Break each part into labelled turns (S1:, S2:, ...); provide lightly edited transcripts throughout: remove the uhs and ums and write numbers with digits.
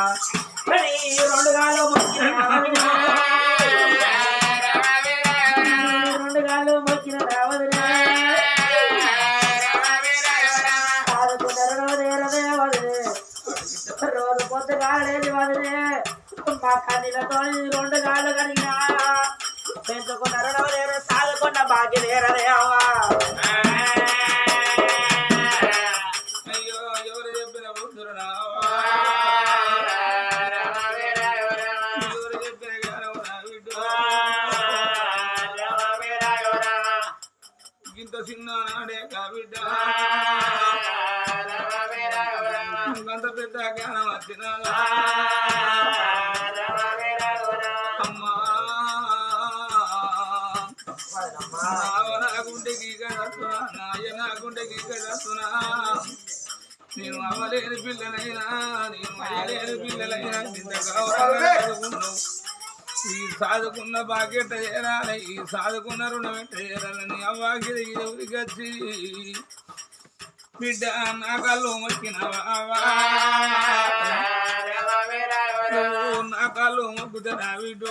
S1: రెండు గాలు మొక్కిన రెండు గాలు మొక్కిన రావదురా రోజు పొద్దుగాలేదు వదిలే మా కన్నీలతో రెండు గాలు కడిగినా పెంచుకున్నారో లేరు సాగుకున్న భాగ్యలేరదే అవ్వా
S2: ఇంత చిన్ననాడే కాబిడ్డ అంత పెద్ద జ్ఞానం వచ్చిన అమ్మా నాగుండెకి కడుతున్నా నాయ నాగుండెకి కడుతున్నా నేను అవ్వలేని పిల్లలైనా నేను అయ్యలేని పిల్లలైనా ఇంత గౌరవం ఈ సాదుకున్న బాకెట్ట చేరాలి ఈ సాదుకున్న రుణం ఎట్ట చేరాలని అవ్వాకి ఎవరికి వచ్చి బిడ్డ నా కళ్ళు మొక్కినవా నా కళ్ళు మొక్కుతున్నా బిడ్డ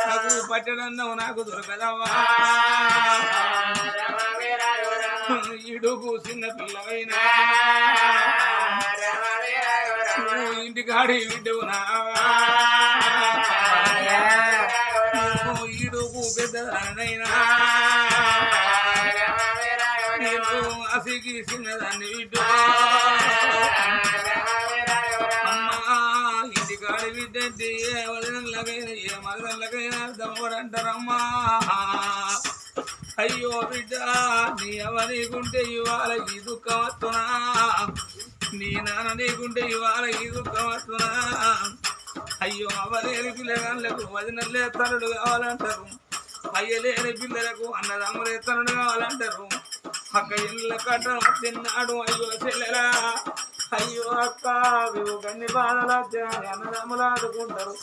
S2: నాకు పట్టడన్నావు నాకు దొరకదవ్వా ఇడుగు చిన్న పిల్లవైనా ఇంటికాడి బిడ్డవు నావా ఇడుగు పెద్దదానైనా నేను అసిగి చిన్నదాన్ని బిడ్డ అమ్మా ఇంటికాడి బిడ్డంటే ఏ వదనలకైనా ఏ మదనలకైనా దమ్మడంటారమ్మా అయ్యో బిడ్డ నీ అవ నీకుంటే ఇవాళ ఈ దుఃఖం వస్తున్నా నీ నాన్న నీకుంటే ఇవాళ ఈ దుఃఖం వస్తున్నా అయ్యో అవ్వలేని పిల్లగాళ్ళకు వదినలే తనుడు కావాలంటారు అయ్యలేని పిల్లలకు అన్నదమ్ములే తనుడు కావాలంటారు అక్క ఇళ్ళ కట్టం తిన్నాడు అయ్యో చెల్లెలా అయ్యో అక్క వివు గన్ని బాధలు వచ్చాయని అన్నదమ్ములు ఆడుకుంటారు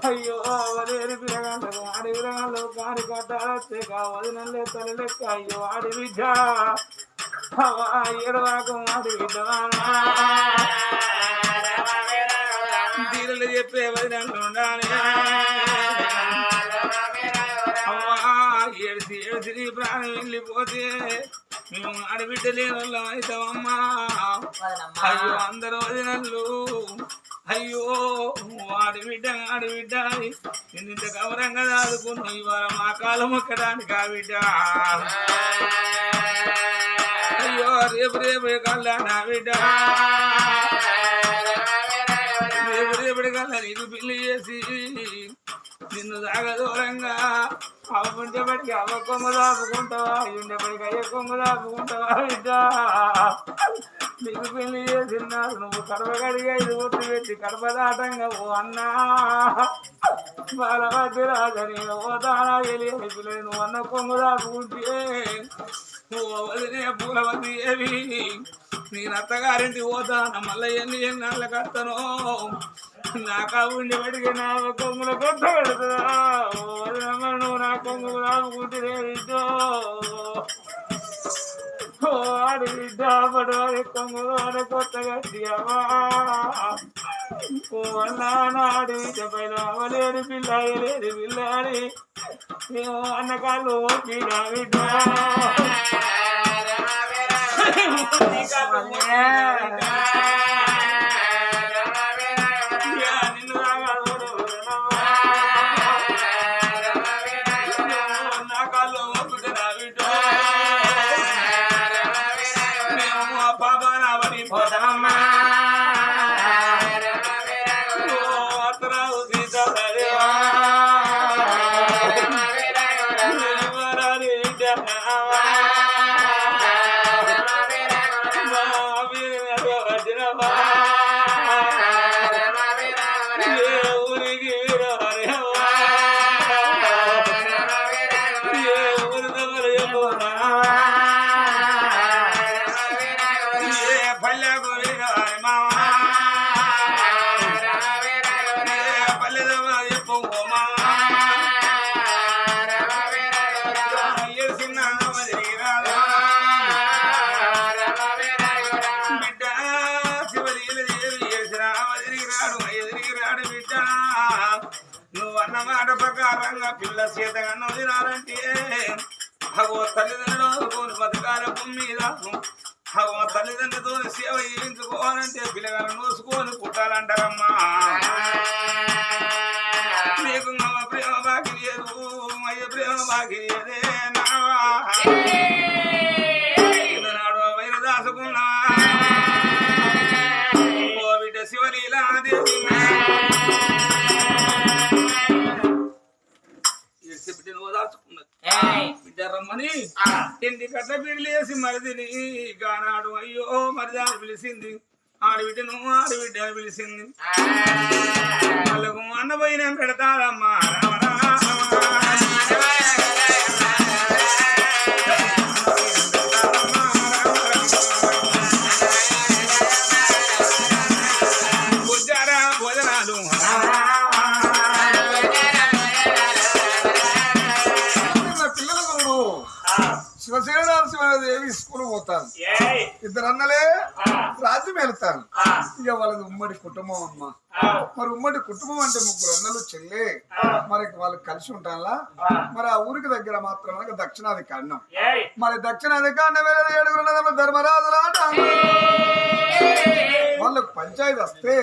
S2: అయ్యో అవ్వలేని పిల్లగాళ్ళకు ఆడి పిల్లగాళ్ళు కాడి కట్టాలు వచ్చే వదినలే తల లెక్క అయ్యో ఆడి బిడ్డ ఏడవాకు ఆడి బిడ్డ తీరలు చెప్పే వదినలు ఉండాలి అమ్మా ఏడిసి ఏడిసి నీ ప్రాణం వెళ్ళిపోతే మేము ఆడబిడ్డ లేని వాళ్ళం అవుతామమ్మా అయ్యో అందరూ వదినళ్ళు అయ్యో ఆడబిడ్డ ఆడబిడ్డ ఇంత గౌరంగా దాదుకున్నావు ఇవాళ మా కాలం మొక్కడానికి ఆ బిడ్డ అయ్యో రేపు రేపు కల్లా నా బిడ్డ రేపు రేపటి కల్లా నీకు పెళ్లి చేసి నిన్ను దాగదూరంగా అవ్వుంటేపటికి అవ్వ కొమ్మ దాపుకుంటావా ఉండేపటికి అయ్య కొమ్మ దాపుకుంటావా బిడ్డ నీకు పెళ్లి చేసినారు నువ్వు కడప కడిగా ఇది ఒట్టు పెట్టి కడప దాటంగా ఓ అన్నా బాలవద్దు రాజని ఓ దానా తెలియని పిల్లలు నువ్వు అన్న కొమ్మ దాపుకుంటే నువ్వు వదిలే పూలవద్దు ఏవి నేను అత్తగారింటి పోతాను మళ్ళీ ఎన్ని ఎన్నాళ్ళ కడతాను నాకా ఉండి పడికి నా కొంగుల కొత్త పెడుతుందా నువ్వు నా కొంగు రాముకుంటే ఆడి బిడ్డ పడవాలి కొంగులు ఆడ కొత్త కట్టియవా ఓ అన్నా నాడి బిడ్డ పైన అవలేని పిల్ల అయ్యలేని పిల్ల అని మేము అన్నకాళ్ళు ఓపినా బిడ్డ మాట ప్రకారంగా పిల్ల చేతగా తినాలంటే అగో తల్లిదండ్రులు కోరి బతకాల భూమి మీద అగో తల్లిదండ్రులతో సేవ చేయించుకోవాలంటే పిల్లగాను నోసుకొని పుట్టాలంటారమ్మా. నీకు అమ్మ ప్రేమ బాకి లేదు, అయ్య ప్రేమ బాకి లేదే నాడు వైర దాసుకున్నా ఓ బిడ్డ శివలీలా దేవి బిడ్డను ఓదార్చుకున్నది. బిడ్డ రమ్మని ఇంటి కట్ల బిడ్డలు వేసి మరిదిని గానాడు అయ్యో మరిదాన్ని పిలిచింది. ఆడబిడ్డను ఆడబిడ్డ పిలిచింది. వాళ్ళకు అన్నపోయిన పెడతారమ్మా భోజనాలు
S3: శివసేనాదేవి స్కూల్ పోతాను, ఇద్దరు అన్నలే రాజ్యం వెళ్తాను. ఇక వాళ్ళది ఉమ్మడి కుటుంబం అమ్మ. మరి ఉమ్మడి కుటుంబం అంటే ముగ్గురు అన్నలు చెల్లె, మరి వాళ్ళు కలిసి ఉంటాలా. మరి ఆ ఊరికి దగ్గర మాత్రం దక్షిణాది కాండం. మరి దక్షిణాది కాండం వేరే 7 ధర్మరాజులాట. వాళ్ళకు పంచాయతీ వస్తే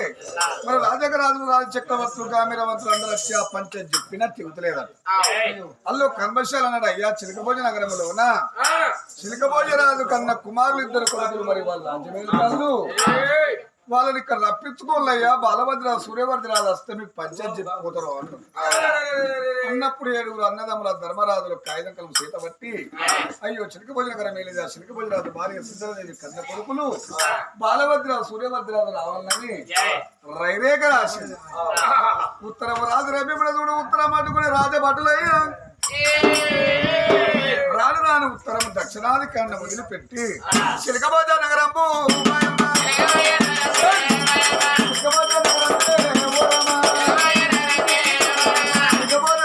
S3: మరి రాజకరాజులు రాజ చక్రవర్తులు కామిరవంతులు అందరూ వచ్చి ఆ పంచాయతీ చెప్పినా తిరుగుతలేదట. అల్లు కన్వర్షాలు అన్నాడు. అయ్యా చిలకభోజ నగరంలోన చిలకభోజరాజు కన్నా కుమారులు 2 కొడుకులు, మరి వాళ్ళు రాజ్యమేలుతారు. వాళ్ళని ఇక్కడ రప్పించుకోలేయ్యా, బాలభద్రరావు సూర్యవర్ధరాజు వస్తే మీకు పంచాయతీ చెప్పిపోతారు అంటారు. అన్నప్పుడు 7 అన్నదమ్ముల ధర్మరాజులు కాగితం కలం సీత బట్టి అయ్యో చిలకభోజ నగరం వెళ్ళేదా చిలకభోజరాజు భార్య సిద్ధరాజు కన్న కొడుకులు బాలభద్రరావు సూర్యవర్ధరాజు రావాలని రైరేఖ రాసింది. ఉత్తరం రాజు రవిపుడు ఉత్తరం అడ్డుకుని రాజభటులయ్యా రాను రాను ఉత్తరం దక్షిణాది కాండం వదిలిపెట్టి చిలకభోజ నగరంపు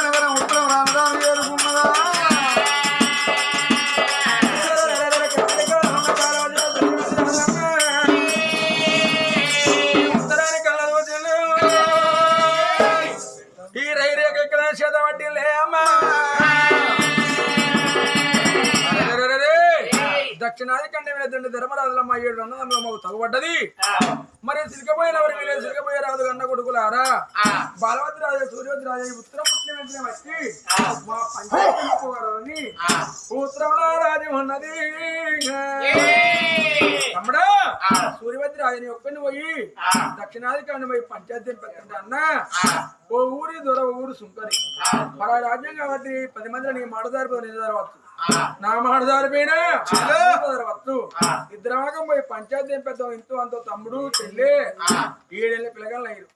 S3: నగరం ఉత్తరం రాను రాను ఏరుకున్నదా.
S1: ఈ రైరేఖ ఇక్కడ చేతబట్టిలే అమ్మా. దక్షిణాది కంటే ధర్మరాజులమ్మ 7 అన్నదమ్ములమ్మ తగబడ్డది. మరి సిలికపోయిన ఎవరికి లేదు, సిలికపోయే రాజు అన్న కొడుకులారా బాలవద్రాజు సూర్యవద్రాజు ఉత్తరం పుట్టిన వెంటనే వచ్చి మా పంచాయతీ ఉత్తరంలో రాజ్యం ఉన్నది. తమ్ముడా సూర్యవద్రాజుని ఒక్కని పోయి దక్షిణాది కంటే పోయి పంచాయతీ పెద్ద అన్న ఓ ఊరి దొర ఊరు సుంకరి మన రాజ్యం కాబట్టి 10 మంది నీ మాడదారిపోయి నిజదారవచ్చు, నా మాడదారిపోయినా వచ్చు. ఇద్దరమాకం పోయి పంచాయతీ పెద్ద ఇంతో అంతో తమ్ముడు చెల్లి 7 ఏళ్ళ పిల్లగాళ్ళు అయ్యారు.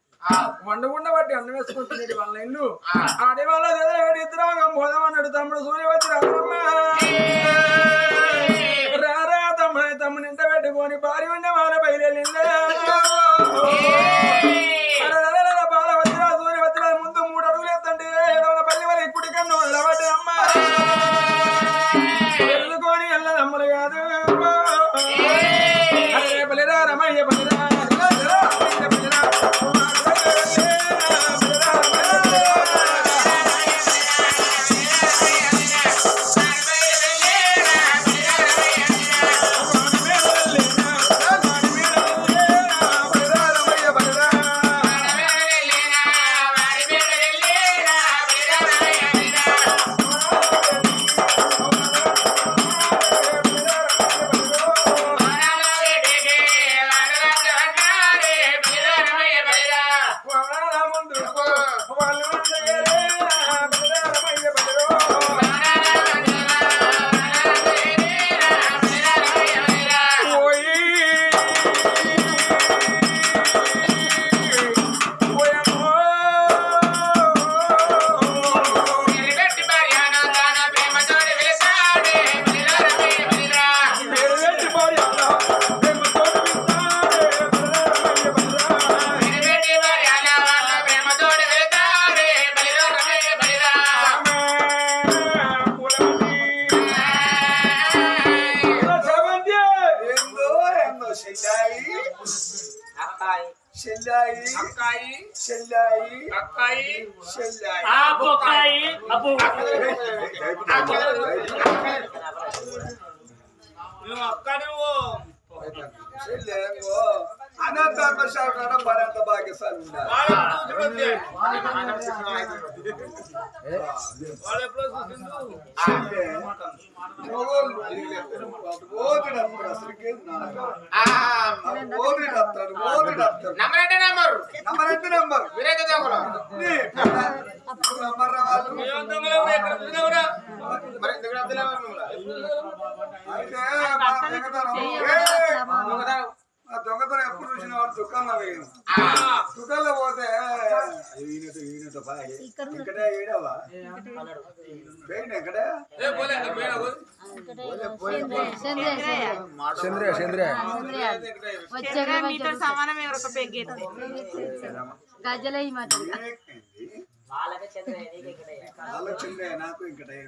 S1: వండకుండా బట్టి అన్నం వేసుకుంటున్నాడు వాళ్ళ ఇల్లు. ఆడేవాళ్ళ ఇద్దరమాకం పోదామన్నాడు తమ్ముడు సూర్యవతి రాజమ్మ. రారా తమ్ముడు తమ్ముని ఇంట పెట్టుకొని భార్య ఉండే వాళ్ళ బయలుదేరిందే. బాలవద్ర సూర్యవద్ర ముందు 3 అడుగులు ఎత్తండి 7వ పల్లి వాళ్ళ ఇప్పుడు కన్నా వదలబట్టి అమ్మ ఎల్లుకొని ఎల్లదమ్మలు కాదు. బలిరా రమయ్య బలిరా
S3: చెల్లాయి
S2: అక్కాయి
S3: చెల్లాయి
S2: అక్కాయి
S3: చెల్లాయి
S2: నువ్వు అక్క నువ్వు
S3: చెల్లేమో అనంత ధర్మశాల మరంత భాగ్యశాలి ఉండాలి.
S2: వాళ్ళు ఎప్పుడో చూసిండు
S3: చెల్లె మొగోళ్ళు ఓదిడత్తాడు అసలుకే ఓదిడత్తాడు
S4: నమ్మరంటే నమ్మరు
S3: నంబర్ నంబర్
S4: మీరైతే దొంగలు
S3: నంబర్ వాళ్ళు
S2: ఏం దొంగలు ఎక్కడ చూసినావురా?
S4: మరి ఎందుకు అర్థలేమో మిమ్మల్ని
S3: అయితే మన దొంగతనం
S4: దొంగతనం
S3: ఆ దొంగతనం ఎప్పుడు చూసిన వాడు దుకాణంలో వేయను దుకాణంలో పోతే ఈయనతో బాయ్ ఇక్కడే ఏడవా వేయండి ఎక్కడే
S2: ఏ పోలే పోయినా
S1: చంద్రయ్య చంద్రయ్య
S5: మీతో సమానం ఎవరొక పెగ్గేది గజ్జల ఈ మాట
S3: వాళ్ళకి చంద్రయ్య నాకు ఇంకటే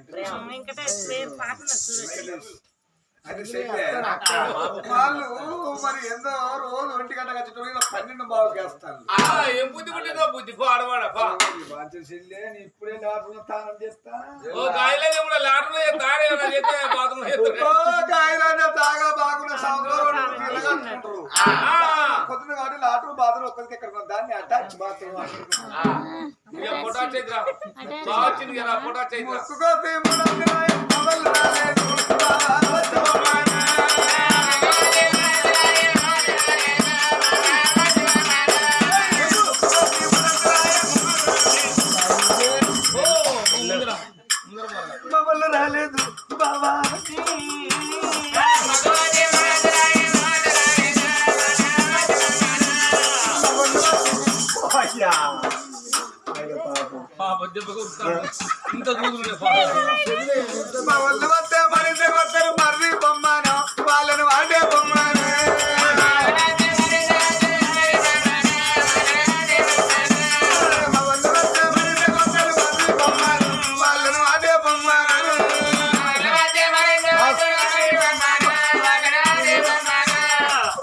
S3: అది చెల్లె వాళ్ళు మరి ఎంతో రోజు 1 గంట కచ్చేటోళ్ళు 12 బాగు చేస్తాను
S2: ఏం బుద్ధి పుట్టిందో బుద్ధి పాడవాడ
S3: చెల్లె నీ ఇప్పుడే లాటలో తానం చేస్తా
S2: ఓ గాయలేదు కూడా లాటలో తాడే చేస్తే బాత్రూమ్
S3: కాయలైనా తాగా బాగున్న సంవత్సరం కొద్దిగా కాబట్టి లాటలు బాత్రూమ్ ఒక్కరికి ఎక్కడ దాన్ని అటాచ్ బాత్రూమ్
S2: ఫోటో చైత్ర బాగా వచ్చింది కదా ఫోటో చైత్ర
S3: రాలేదు బాబా
S2: ఇంత దూరం
S3: మా వాళ్ళు వస్తే మరింత కొడతారు మర్రి బొమ్మను వాళ్ళను వాడే బొమ్మను మా వాళ్ళు వస్తే మరింత కొడతారు మర్రి బొమ్మను వాళ్ళను వాడే బొమ్మను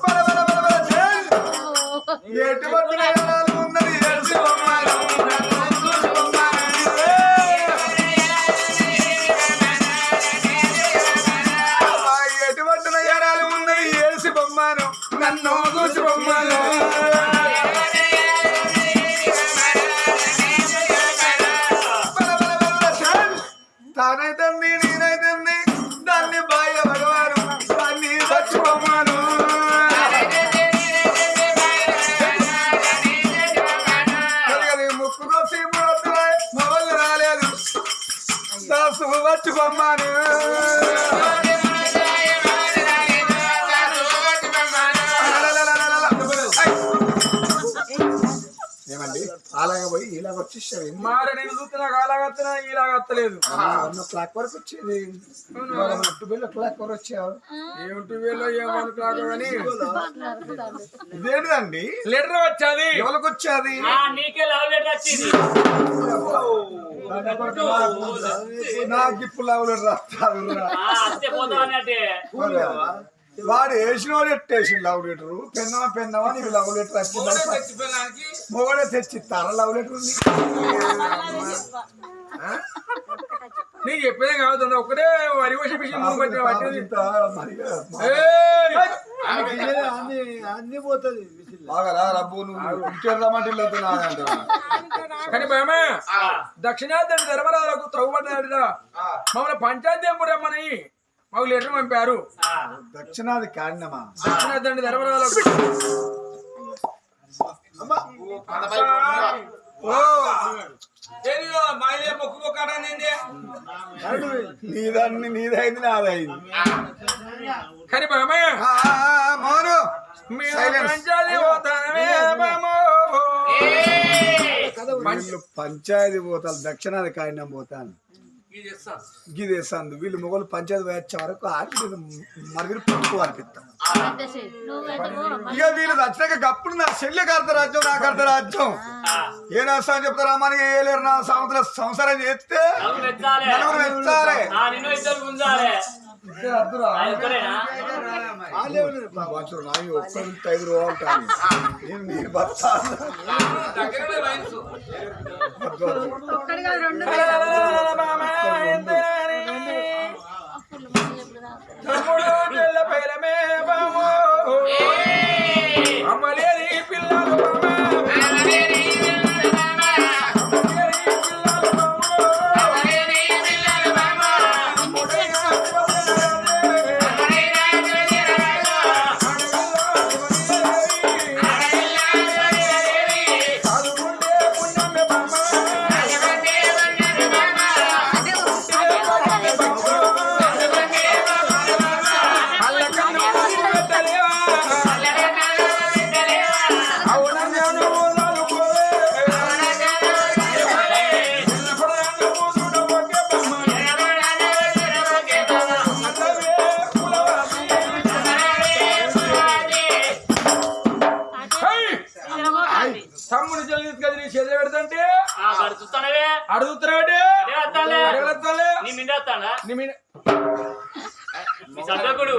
S3: బల బల బల బల చేయి. ఎటువంటి నయనాలు ఉన్నది ఎల్సి బొమ్మను ఎటువంటి నయనాలు ఉన్నది ఏసి బొమ్మను నన్ను చూసి బొమ్మను తానైతుంది నేనైతుంది దాన్ని బాయ భగవాను దాన్ని సచ్చి బొమ్మను ముక్కు కోసి మూడొత్తున్నాయి మొబైల్ రాలేదు దాసు వచ్చి బొమ్మను ఏమండి అలాగే పోయి ఇలాగ వచ్చేసావు
S1: మరి నేను చూస్తున్నా అలాగత్తనా ఇలాగత్తలేదు
S3: క్లాక్ వరకు వచ్చేది ఇవాళ మట్టు బిల్ల క్లాక్ వరకు వచ్చావు
S1: ఏమిటి వీళ్ళు ఏమనుకున్నాడు కానీ
S3: ఇదేంటిదండి
S1: లెటర్ వచ్చాది
S3: ఎవరికి వచ్చేది
S4: నీకే లవ్ లెటర్ వచ్చింది
S3: నాకు ఇప్పుడు లవ్లు రాస్తాడు
S4: అత్తే పోతా అన్నట్టే
S3: వాడు వేసిన వాడు ఎట్టేసి లవ్ లెటరు పెన్నవా నీకు లవ్ లెటర్ వచ్చింది
S2: తెచ్చిపోయడానికి
S3: మొగడే తెచ్చిస్తారా లవ్ లెటర్ ఉంది
S1: నీకు చెప్పేదే కాదు ఒకటే వరి వచ్చి పిచ్చి ముందు పట్టిన పట్టింది
S3: అన్ని పోతుంది బాగా రబ్బు నువ్వు ఇచ్చేద్దామంటే
S1: కానీ భయమే దక్షిణాది ధర్మరాజులకు త్రవ్వబడ్డాడురా మమ్మల్ని పంచాయతీ రమ్మని మాకు లెటర్ పంపారు
S3: దక్షిణాది కారణమా
S1: దక్షిణాది ధర్మరాజులకు
S2: మాయలే మొక్కు మొక్కడానండి
S3: నీదైంది నాదైంది
S1: కానీ భయమే
S3: మౌను
S1: పంచాయతీ పోతానమే
S3: వీళ్ళు పంచాయతీ పోతాను దక్షిణాది కారణం పోతాను
S2: ఇది చేస్తాను
S3: గిదేస్తాను వీళ్ళు మొగలు పంచాయతీ వచ్చే వరకు ఆకి మరుగులు పట్టుకు అనిపిస్తాను ఇక వీళ్ళు వచ్చినాక గప్పుడు నా చెల్లెకి అర్ధరాజ్యం నాకు అర్ధరాజ్యం ఏ నష్టం చెప్తారా మనకి ఏలేరు నా సంవత్సరం చేస్తే నలుగురు మెచ్చాలి ఇద్దరు అద్దురా
S4: ఒక్కరేనా?
S3: బాచురు నాకు ఒక్కరు 5 రూపాయలు ఉంటాను నేను మీరు బతాను
S2: దగ్గరనే లైన్స్
S5: ఒక్కడి కాదు రెండు
S1: తమ్ముడు చెల్ల పైలమే బామో అమ్మలేని పిల్లలు తమ్ముడు చెల్లి తీసుకొని నీ చేతులు పెడతంటే
S4: చూస్తానవే
S1: అడుగుతున్నాడు అడగలే
S4: నీ మిండి వస్తాడా
S1: నీ మీద
S4: మీ సర్దకుడు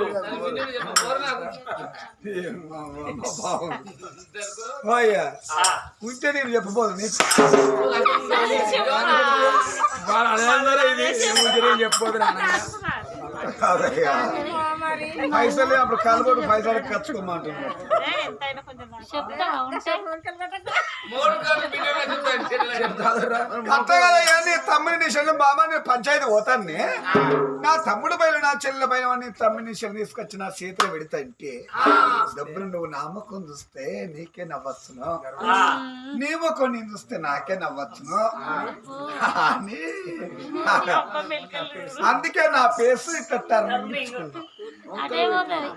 S3: అయ్యా ఉంటే నేను చెప్పబోదు నీకు
S1: వాళ్ళు అడగాలి ఇది ఏం చెప్పబోదు
S3: కాదయ్యా పైసలే అప్పుడు కలబడు పైసలు ఖర్చుకోమంటున్నాడు
S5: చెప్తా ఉంటే
S2: మూడు కాళ్ళు బిడ్డగా చెప్తాను
S3: అంత కదయ్యా నీ తమ్ముని నీ చెల్లి బాబా నేను పంచాయతీ పోతాన్ని నా తమ్ముడు పైన నా చెల్లెల పైన నీ తమ్ముని చెల్లి తీసుకొచ్చి నా చేతిలో పెడతా అంటే డబ్బులు నువ్వు నా ముఖం చూస్తే నీకే నవ్వచ్చును నీ ముఖం నేను చూస్తే నాకే నవ్వచ్చును అని అందుకే నా ఫేస్ ఇట్లా
S5: అదే పోతుంది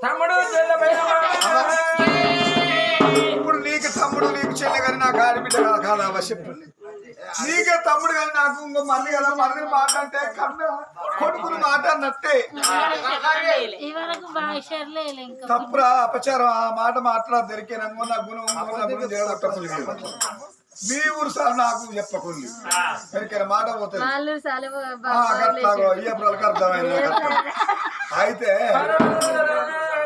S1: తమ్ముడు చెల్ల
S3: ఇప్పుడు నీకు తమ్ముడు నీకు చెల్లె కానీ నాకు ఆడబిడ్డ కాదు అవశ్యం నీకే తమ్ముడు కానీ నాకు ఇంకో మళ్ళీ కదా మళ్ళీ మాట అంటే కన్న కొడుకుని మాట అన్నట్టే
S5: ఈ వరకు భాషలే ఇంకా
S3: తప్పురా అపచారం ఆ మాట మాట్లాడ దొరికినాము నా గుణం మీ ఊరు సార్ నాకు చెప్పకుంది దొరికిన మాట పోతుంది
S5: వాళ్ళు చాలా
S3: అయ్యప్పుడు అర్థమైంది అయితే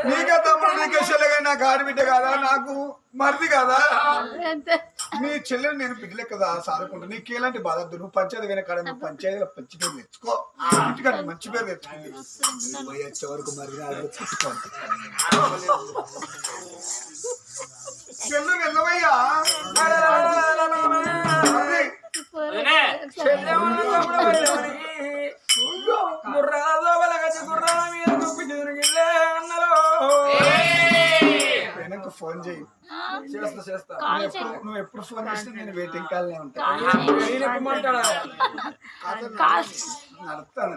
S3: నీకే తమ్ముడు నీకే చెల్లెగా నాకు ఆడబిడ్డ కాదా నాకు మరిది కాదా నీ చెల్లెని నేను బిడ్డలే కదా సాదుకుంటా నీకు ఎలాంటి బాధ నువ్వు పంచాయతీ విన కాడ నువ్వు పంచాయతీలో మంచి పేరు తెచ్చుకో ఇంటికాడ మంచి పేరు తెచ్చుకుంది వచ్చే వరకు మరి తెచ్చుకోండి చెల్లు వెళ్ళవయ్యా వెనక్కి ఫోన్ చేయి
S1: చేస్తా
S3: నువ్వు ఎప్పుడు ఫోన్ చేస్తే నేను వెయిటింగ్ కాల్నే ఉంటాను నడుస్తాను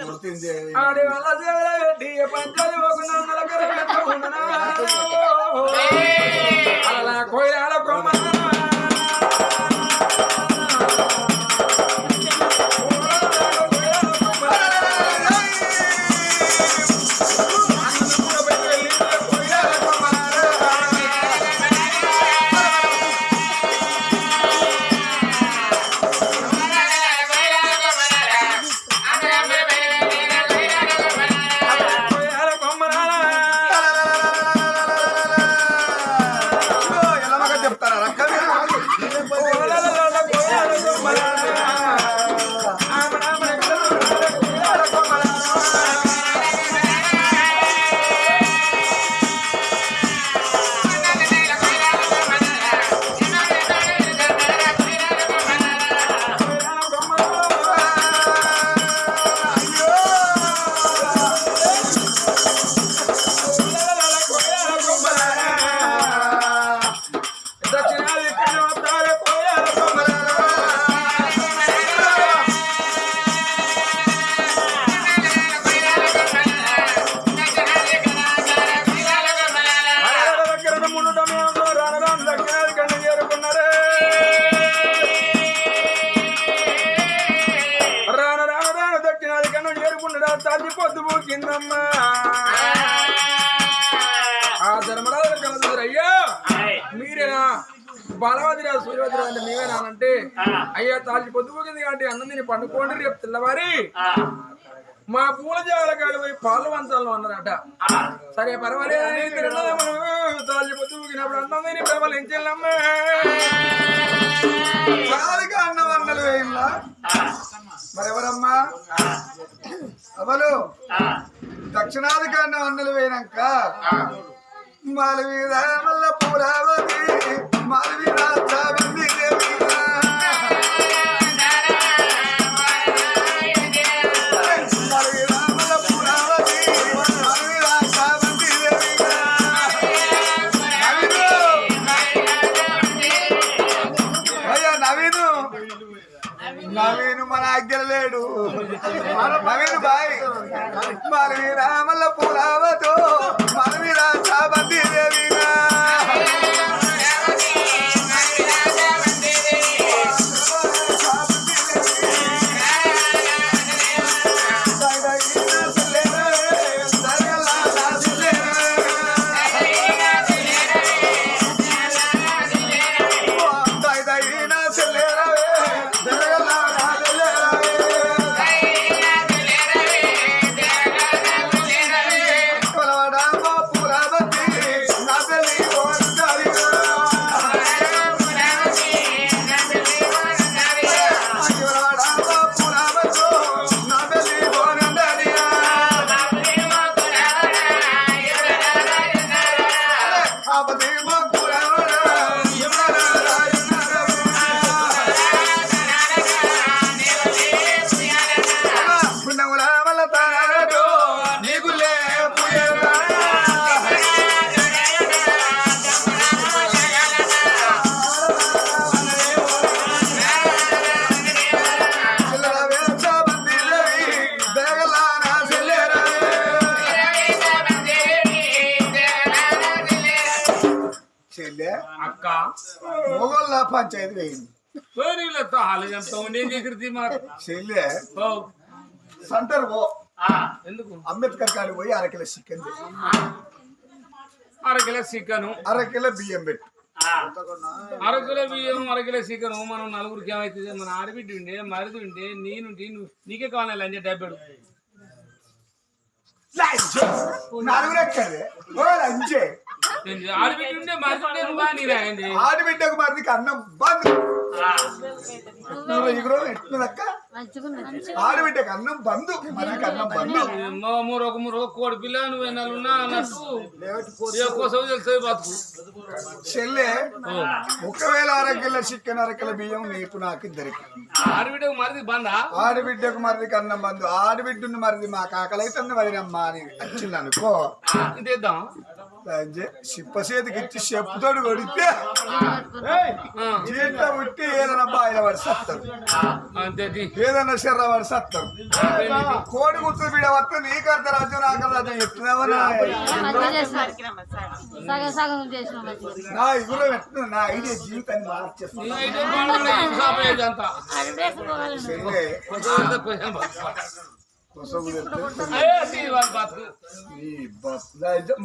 S3: గుర్తింది
S1: ఆడి వల్ల పెట్టి పంచాలి అలా కోయాల కొమ్మ తల్లి పొద్దు కిందమ్మా ఆ ధర్మరాజు కలదురయ్యా మీరేనా బాలవతి రాదు సూర్యవతి రాదు అంటే మేమేనానంటే అయ్యా తాల్చి పొద్దుపోగింది కాబట్టి అన్నం తిని పండుకోండి రేపు తెల్లవారి మా పూల జాలకాడు పోయి పాలు వంచాలను అన్నారట. సరే పర్వాలేదని తాల్చి పొద్దుపోగినప్పుడు అన్నం తిని పర్వాలేదు ఏం చెల్లమ్మా
S3: అన్నం అన్నలు వేయంలా మరెవరమ్మా అవలు దక్షిణాదికి అన్నం అన్నలు వేయినాక మాలవీర మల్ల పూరావతి మాలవీర చావంది నవీను మన ఆజ్ఞ లేడు నవీను బాయ్ మాలవీర మల్ల పూరావతో మాలవీర చావంది దేవిగా
S2: అక్క
S3: మొగోళ్ళ పంచాయతీ వేయింది చెల్లె సెంటర్ పో
S2: ఎందుకు
S3: అంబేద్కర్ కాడికి పోయి అరకిలో చికెన్
S2: అరకిలో చికెను
S3: అరకిలో బియ్యం పెట్టు
S2: అరకిలో బియ్యం అరకిలో చికెను మనం నలుగురికి ఏమైతుంది మన ఆడబిడ్డ ఉండే మరిది ఉండే నేనుంటే నీకే కావాలి లంచ డబ్బెడు
S3: నలుగురు ఎక్కడే లంచే
S2: ఆడబిడ్డ ఉండే మరిది ఉండే నువ్వు నీ రాయండి
S3: ఆడబిడ్డకు మరిదికి అన్నం బంద్ ఎట్లుదక్క ఆడబిడ్డకు అన్నం బంధు మరిదికి అన్నం బంధు
S2: ఒక కోడి పిల్ల నువ్వు ఎన్నాళ్ళున్నా అన్నట్టు కోసం తెలుసు బతుకు
S3: చెల్లె ఒకవేళ అరకిల చికెన్ అరకిల బియ్యం నీకు నాకు ఇద్దరికి
S2: ఆడబిడ్డకు మరిది బందా
S3: ఆడబిడ్డకు మరిదికి అన్నం బంధు ఆడబిడ్డని మరిది మా కాకలైతే వదినమ్మా అని వచ్చింది అనుకో
S2: ఇద్దాం
S3: చిప్ప చేతికి ఇచ్చి చెప్పుతోడు కొడితే జీట ఉట్టి ఏదైనా బాయిల వాడు సత్తారు ఏదైనా శర్ర వాడు సత్తారు కోడి గుర్తు బిడ వస్తే నీకు అర్ధ రాజ్యం నాకు రాజ్యం చెప్తున్నావా నా ఇగులో పెట్టిన నా ఐడియా జీవితాన్ని మార్చేస్తుంది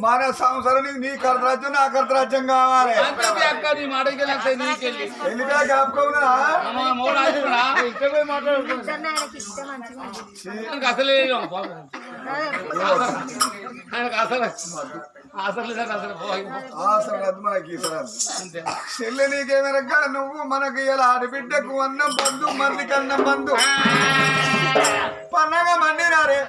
S3: మన సంవత్సరం నీకు అర్ధరాజ్యం నాకు అర్ధరాజ్యం కావాలి వెళ్ళిపోయా జ్ఞాపకం చెల్లె నీకేమనగా నువ్వు మనకి ఇలా ఆడబిడ్డకు అన్నం బంధు మరిదికి అన్నం బంధు పండగ మండినారే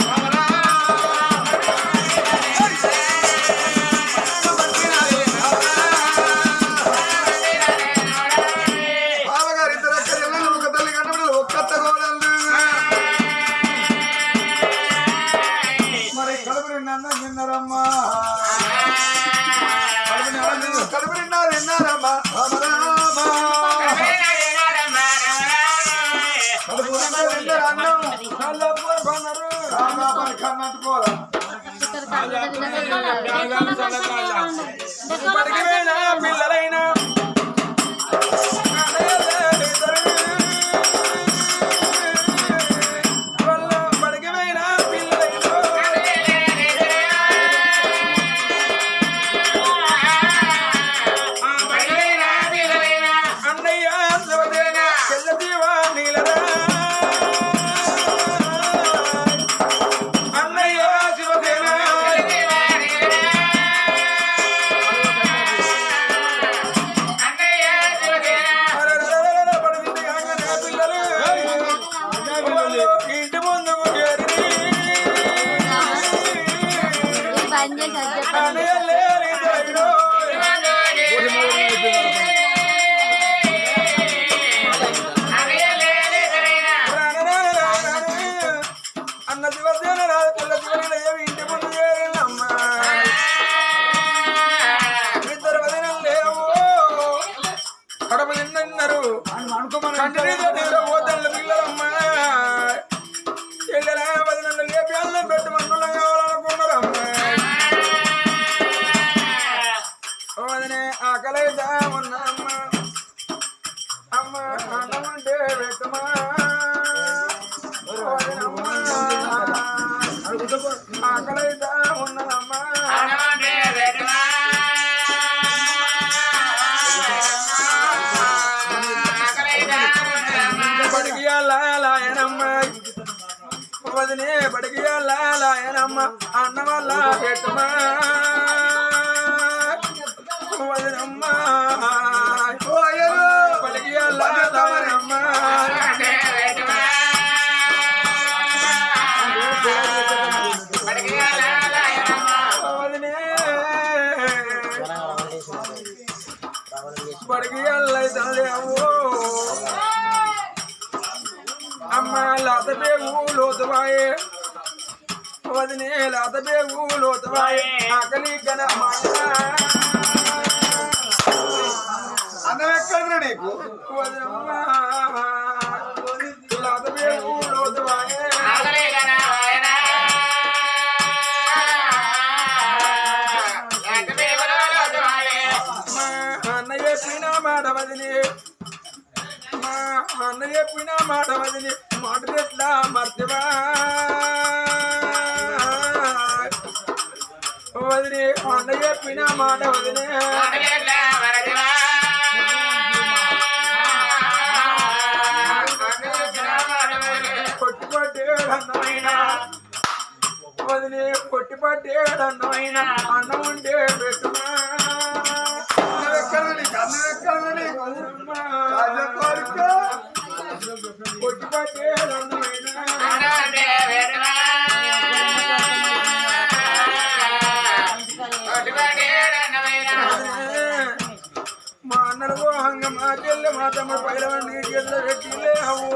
S3: బావగారు ఇద్దరు అక్కడ ఒక తల్లి కట్టబడి ఒక్కత్త గోడలు మరి కడుపు నిన్న అన్నం తిన్నారమ్మా కడుపు నిన్న తిన్నారమ్మా
S1: పిల్లలైనా
S5: బంద్ చేసి అది చెప్పండి.
S1: అన్నయ్య లేని దొరిలో అన్న శివసేన రాదు పిల్ల శివదేవి ఇంటి ముందు చేరినమ్మ ఇద్దరు వదినం లేవు కడప తిన్నారు కంటినీ పోతల్ల పిల్లలమ్మ చెల్లెల వదినలు లేపి అన్నం పెట్టి మన్నులు కావాలనుకున్నారమ్మ వదినే ఆకలైతా ఉన్నమ్మ అమ్మ అన్నం అంటే పెట్టమా ఆకలైతా ఉన్నదమ్మా బడికి లాయనమ్మ వదినే బడికి లాయనమ్మ అన్న వల్ల పెట్టమా వదినమ్మ బడికి లాయనమ్మ బడికి వెళ్ళలేవు అమ్మ లాత బేగు లోతువాయే వదినే లాత బేగు లోతువాయే ఆకలి గన
S3: అన్నం ఎక్కడ నీకు
S1: వదినమ్మ లాత బేగు లోతువాయే అన్న చెప్పిన మాట వదిలి మా అన్న చెప్పిన మాట వదిలి మాట ఎట్లా మర్చివా వదిలి అన్న చెప్పిన మాట వదిలి కొట్టి పట్టేడన్నమైనా వదిలి కొట్టి పట్టేడన్నమైనా అన్నం ఉంటే పెట్టుమా
S3: ఎక్కడ నీకు అన్నం ఎక్కడ నీకు రాజకోరిక
S1: కొట్టి పట్టేడన్నమైనా మా అన్నలకు హంగ మాకెళ్ళి మా తమ్ముడు పైలవన్నీ చేతిలో పెట్టిలే అవో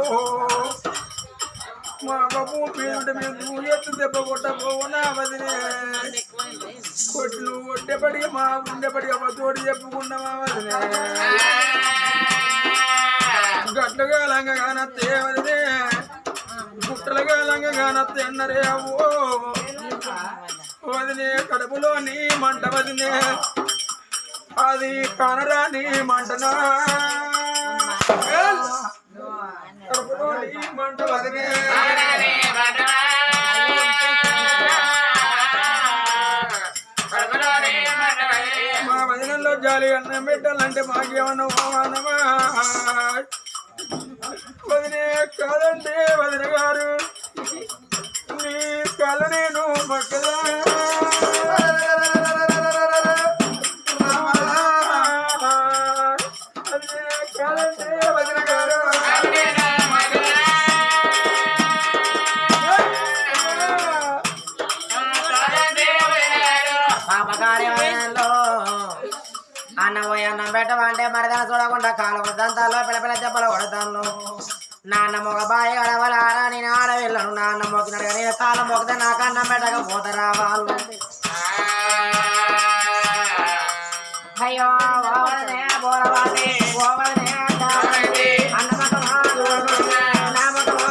S1: మా బాబు పేరుంటే మేము దూయెత్తు దెబ్బ కొట్టబోనా వదిలే కొట్టి నువ్వు కొట్టేపడి మా ఉండేపడి ఒక తోడు చెప్పుకున్నావా వదిలే గట్లుగా లంగా కానత్తే వదిలే గుట్టలుగా లంగా కానత్తే అన్నరే అవో వదిలే కడుపులోని మంట వదిలే అది కనరాని మంటనా కడుపులోని మంట వదిలే మా వదినల్లో జాలి అన్నం పెట్టాలంటే మాకేమన్నా అవమానమా వదినే కాదంటే వదిన గారు నీ కళ నేను పక్కదా వదినే కాదంటే వదిన గారు
S6: పాపకారి వయనంలో అన్నం పోయి అన్నం పెట్టమంటే మరిదన చూడకుండా కాలు వద్దంతాలో పిల్ల దెబ్బలు కొడతాను నాన్న మొగ బాయి గడవలారా నేను ఆడ వెళ్ళను నాన్న మొక్కినాడు కానీ కాలం మొక్కితే నాకు అన్నం పెట్టకపోతారా వాళ్ళు అయ్యో ఓవలనే బోరవాలి ఓవలనే అన్నమకమా నామకమా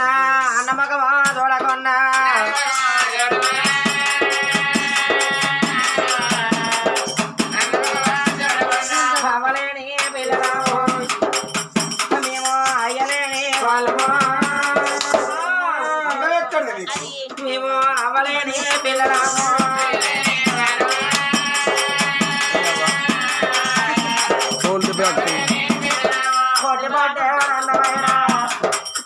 S6: నా అన్నమకమా చూడకుండా అవలేని పిల్లరాము మేము అయ్యలేని వాళ్ళము మేము అవలేని పిల్లరాము